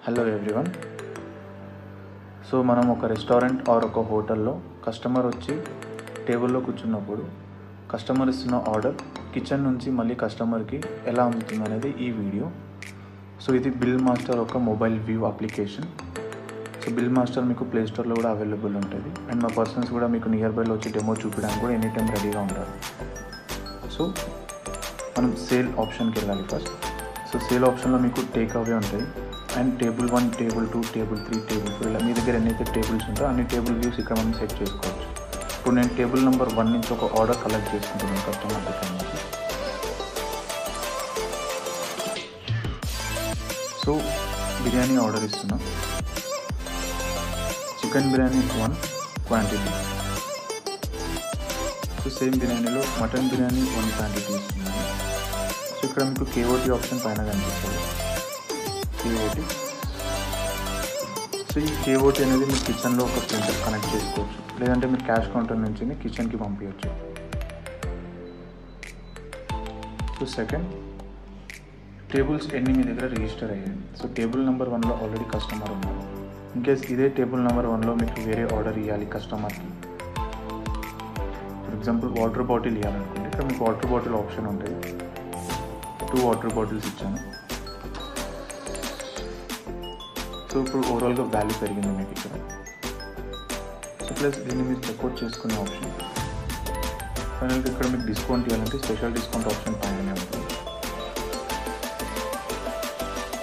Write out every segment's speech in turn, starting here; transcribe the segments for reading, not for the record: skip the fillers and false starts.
Hello everyone. So మనం ఒక restaurant or ఒక హోటల్లో కస్టమర్ వచ్చి టేబుల్లో కూర్చున్నప్పుడు కస్టమర్ ఇస్తున్న ఆర్డర్ కిచెన్ నుంచి మళ్ళీ కస్టమర్కి ఎలా అందుతుంది అనేది ఈ వీడియో. సో ఇది బిల్ మాస్టర్ ఒక mobile view application. So bill master మీకు ప్లే స్టోర్లో కూడా అవైలబుల్ ఉంటుంది అండ్ మా పర్సన్స్ కూడా మీకు నియర్ బైలో వచ్చి డెమో చూపించడానికి కూడా ఎనీ టైం రెడీగా ఉంటారు. సో మనం సేల్ ఆప్షన్కి వెళ్ళాలి ఫస్ట్. సో సేల్ ఆప్షన్లో మీకు టేక్ అవే ఉంటుంది and table 1, table 2, table 3, table 4 ఇలా మీ దగ్గర ఎన్నైతే టేబుల్స్ ఉంటాయో అన్ని టేబుల్ వ్యూస్ ఇక్కడ మనం సెట్ చేసుకోవచ్చు. ఇప్పుడు నేను టేబుల్ నెంబర్ 1 నుంచి ఒక ఆర్డర్ కలెక్ట్ చేసుకుంటున్నాను కస్టమర్ దగ్గర నుంచి. సో బిర్యానీ ఆర్డర్ ఇస్తున్నా. Chicken biryani 1 quantity. So same బిర్యానీలో మటన్ బిర్యానీ 1 క్వాంటిటీ ఇస్తున్నాను. సో ఇక్కడ మీకు కేఓటీ ఆప్షన్ పైన కనిపిస్తుంది. కేఓటీ. సో ఈ కేఓటీ అనేది మీ కిచెన్లో ఒక ప్రింటర్ కనెక్ట్ చేసుకోవచ్చు, లేదంటే మీరు క్యాష్ కౌంటర్ నుంచి కిచెన్కి పంపించవచ్చు. సో సెకండ్, టేబుల్స్ ఎన్ని మీ దగ్గర రిజిస్టర్ అయ్యాయి. సో టేబుల్ నెంబర్ 1లో ఆల్రెడీ కస్టమర్ ఉన్నారు. ఇన్కేస్ ఇదే టేబుల్ నెంబర్ 1లో మీకు వేరే ఆర్డర్ ఇవ్వాలి కస్టమర్కి. ఫర్ ఎగ్జాంపుల్ వాటర్ బాటిల్ ఇవ్వాలనుకుంటే ఇక్కడ మీకు వాటర్ బాటిల్ ఆప్షన్ ఉంటుంది. 2 వాటర్ బాటిల్స్ ఇచ్చాను. సో ఇప్పుడు ఓవరాల్గా వాల్యూ పెరిగింది మీకు ఇక్కడ. సో ప్లస్ దీన్ని మీరు చెక్అవుట్ చేసుకునే ఆప్షన్. ఫైనల్గా ఇక్కడ మీకు డిస్కౌంట్ ఇవ్వాలంటే స్పెషల్ డిస్కౌంట్ ఆప్షన్ పైన ఉంటుంది.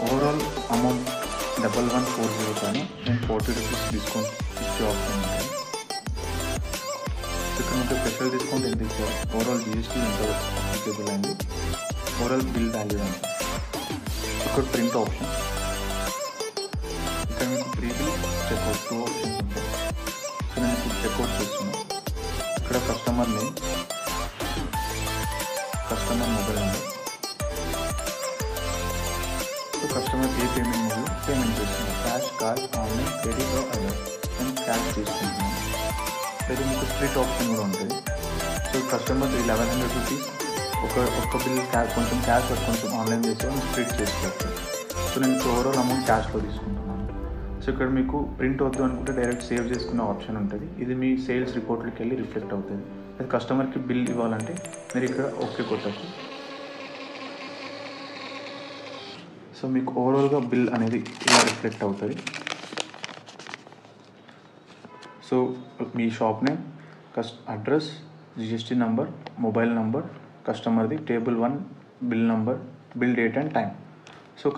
ఓవరాల్ అమౌంట్ 1140 పైన నేను 40 రూపీస్ డిస్కౌంట్ ఇచ్చే ఆప్షన్ ఉంటుంది. ఇక్కడ మీకు స్పెషల్ డిస్కౌంట్ ఎంత ఇచ్చారు, ఓవరాల్ జిఎస్టీ ఎంత అప్లికేబుల్ అయింది, ఓవరాల్ బిల్ వాల్యూ ఎంత. ఇక్కడ ప్రింట్ ఆప్షన్. ఇక్కడ మీకు ప్రీ బిల్, చెక్అవుట్ 2 ఆప్షన్స్ ఉంటాయి. సో నేను ఇప్పుడు చెక్అవుట్ చేస్తున్నాను. ఇక్కడ customer name, customer mobile number. So customer ఏ పేమెంట్ మొదలు పేమెంట్ చేస్తున్నాను. Cash, card, online, credit other. నేను క్యాష్ తీసుకుంటున్నాను. అయితే మీకు స్ప్లిట్ ఆప్షన్ కూడా ఉంటుంది. సో కస్టమర్ 1100 రూపీస్ ఒక బిల్ కొంచెం క్యాష్ కొంచెం ఆన్లైన్ చేసి స్ప్లిట్ చేసుకోవచ్చు. సో నేను ఓవరాల్ అమౌంట్ క్యాష్లో తీసుకుంటున్నాను. సో ఇక్కడ మీకు ప్రింట్ వద్దు అనుకుంటే డైరెక్ట్ సేవ్ చేసుకునే ఆప్షన్ ఉంటుంది. ఇది మీ సేల్స్ రిపోర్ట్లోకి వెళ్ళి రిఫ్లెక్ట్ అవుతుంది. అది కస్టమర్కి బిల్ ఇవ్వాలంటే మీరు ఇక్కడ ఓకే కొట్టచ్చు. సో మీకు ఓవరాల్గా బిల్ అనేది ఇలా రిఫ్లెక్ట్ అవుతుంది. సో మీ shop name, address, GST number, mobile number, కస్టమర్ది, table 1 bill number, bill date and time.